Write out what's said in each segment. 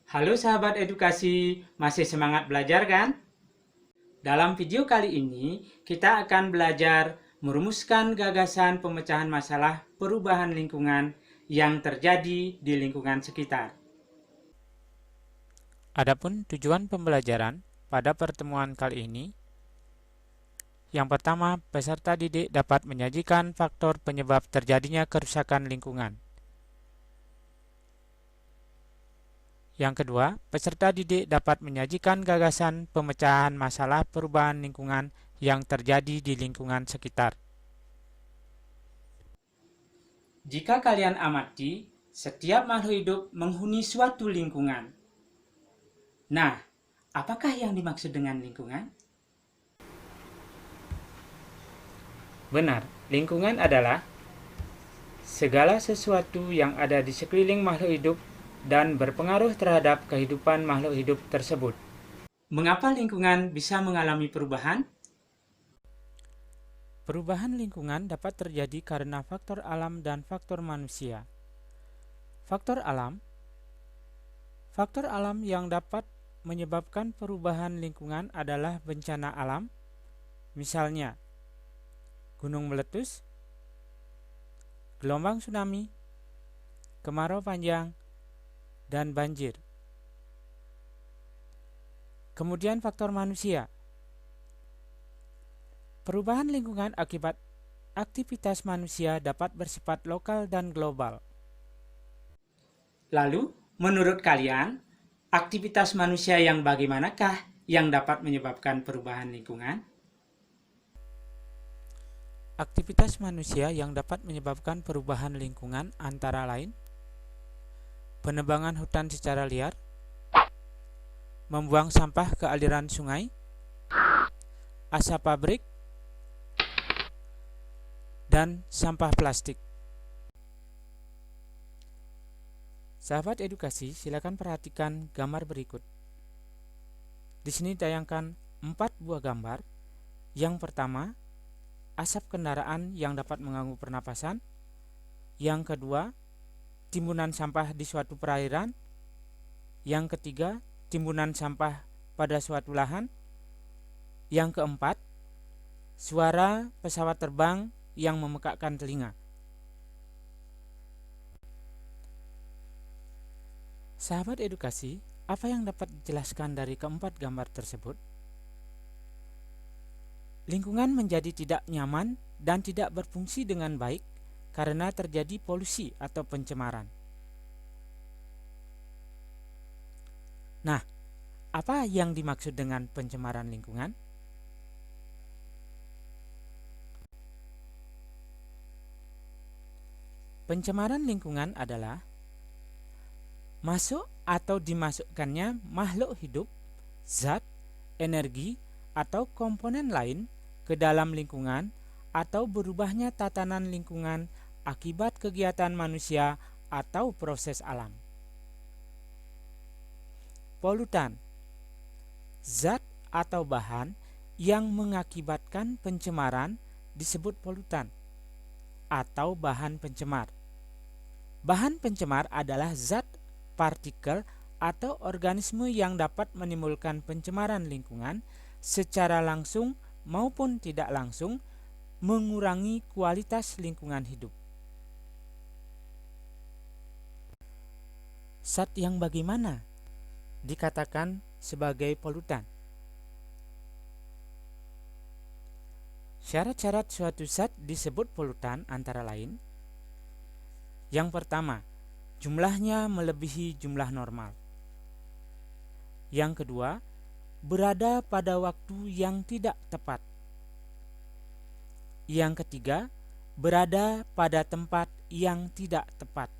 Halo sahabat edukasi, masih semangat belajar kan? Dalam video kali ini, kita akan belajar merumuskan gagasan pemecahan masalah perubahan lingkungan yang terjadi di lingkungan sekitar. Adapun tujuan pembelajaran pada pertemuan kali ini, yang pertama, peserta didik dapat menyajikan faktor penyebab terjadinya kerusakan lingkungan. Yang kedua, peserta didik dapat menyajikan gagasan pemecahan masalah perubahan lingkungan yang terjadi di lingkungan sekitar. Jika kalian amati, setiap makhluk hidup menghuni suatu lingkungan. Nah, apakah yang dimaksud dengan lingkungan? Benar, lingkungan adalah segala sesuatu yang ada di sekeliling makhluk hidup dan berpengaruh terhadap kehidupan makhluk hidup tersebut. Mengapa lingkungan bisa mengalami perubahan? Perubahan lingkungan dapat terjadi karena faktor alam dan faktor manusia. Faktor alam yang dapat menyebabkan perubahan lingkungan adalah bencana alam, misalnya gunung meletus, gelombang tsunami, kemarau panjang, dan banjir. Kemudian faktor manusia. Perubahan lingkungan akibat aktivitas manusia dapat bersifat lokal dan global. Lalu, menurut kalian, aktivitas manusia yang bagaimanakah yang dapat menyebabkan perubahan lingkungan? Aktivitas manusia yang dapat menyebabkan perubahan lingkungan antara lain penebangan hutan secara liar, membuang sampah ke aliran sungai, asap pabrik, dan sampah plastik. Sahabat edukasi, silakan perhatikan gambar berikut. Di sini tayangkan 4 buah gambar. Yang pertama, asap kendaraan yang dapat mengganggu pernapasan. Yang kedua, timbunan sampah di suatu perairan. Yang ketiga, timbunan sampah pada suatu lahan. Yang keempat, suara pesawat terbang yang memekakkan telinga. Sahabat edukasi, apa yang dapat dijelaskan dari keempat gambar tersebut? Lingkungan menjadi tidak nyaman dan tidak berfungsi dengan baik karena terjadi polusi atau pencemaran. Nah, apa yang dimaksud dengan pencemaran lingkungan? Pencemaran lingkungan adalah masuk atau dimasukkannya makhluk hidup, zat, energi, atau komponen lain ke dalam lingkungan atau berubahnya tatanan lingkungan akibat kegiatan manusia atau proses alam. Polutan, zat atau bahan yang mengakibatkan pencemaran disebut polutan atau bahan pencemar. Bahan pencemar adalah zat, partikel, atau organisme yang dapat menimbulkan pencemaran lingkungan secara langsung maupun tidak langsung, mengurangi kualitas lingkungan hidup. Zat yang bagaimana dikatakan sebagai polutan? Syarat-syarat suatu zat disebut polutan antara lain: yang pertama, jumlahnya melebihi jumlah normal. Yang kedua, berada pada waktu yang tidak tepat. Yang ketiga, berada pada tempat yang tidak tepat.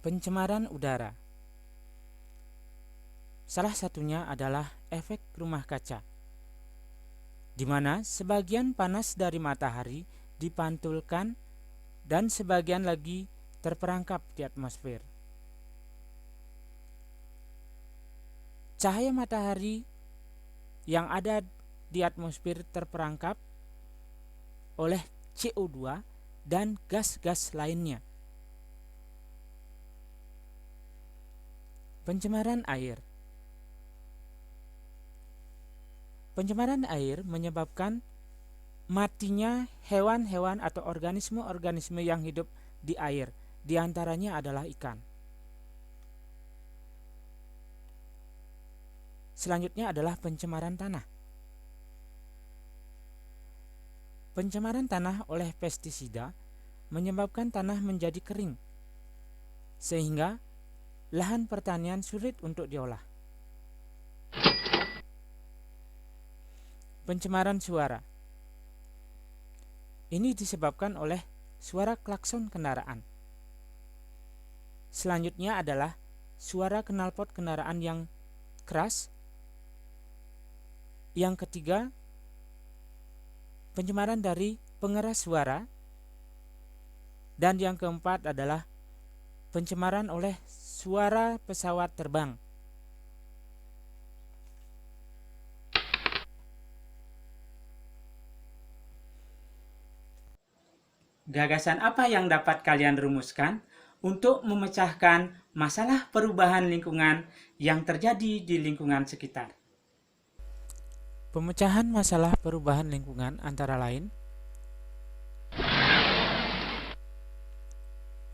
Pencemaran udara. Salah satunya adalah efek rumah kaca, di mana sebagian panas dari matahari dipantulkan dan sebagian lagi terperangkap di atmosfer. Cahaya matahari yang ada di atmosfer terperangkap oleh CO2 dan gas-gas lainnya. Pencemaran air. Pencemaran air menyebabkan matinya hewan-hewan atau organisme-organisme yang hidup di air, di antaranya adalah ikan. Selanjutnya adalah pencemaran tanah. Pencemaran tanah oleh pestisida menyebabkan tanah menjadi kering, sehingga lahan pertanian sulit untuk diolah. Pencemaran suara. Ini disebabkan oleh suara klakson kendaraan. Selanjutnya adalah suara knalpot kendaraan yang keras. Yang ketiga, pencemaran dari pengeras suara. Dan yang keempat adalah pencemaran oleh suara pesawat terbang. Gagasan apa yang dapat kalian rumuskan untuk memecahkan masalah perubahan lingkungan yang terjadi di lingkungan sekitar? Pemecahan masalah perubahan lingkungan antara lain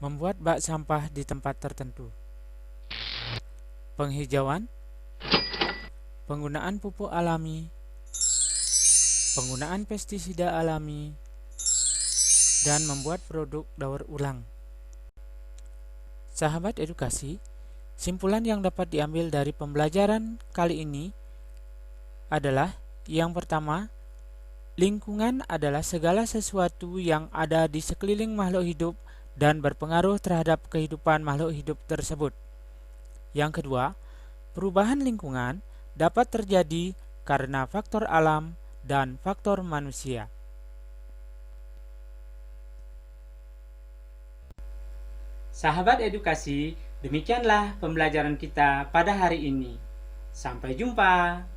membuat bak sampah di tempat tertentu, penghijauan, penggunaan pupuk alami, penggunaan pestisida alami, dan membuat produk daur ulang. Sahabat edukasi, simpulan yang dapat diambil dari pembelajaran kali ini adalah yang pertama, lingkungan adalah segala sesuatu yang ada di sekeliling makhluk hidup dan berpengaruh terhadap kehidupan makhluk hidup tersebut. Yang kedua, perubahan lingkungan dapat terjadi karena faktor alam dan faktor manusia. Sahabat edukasi, demikianlah pembelajaran kita pada hari ini. Sampai jumpa.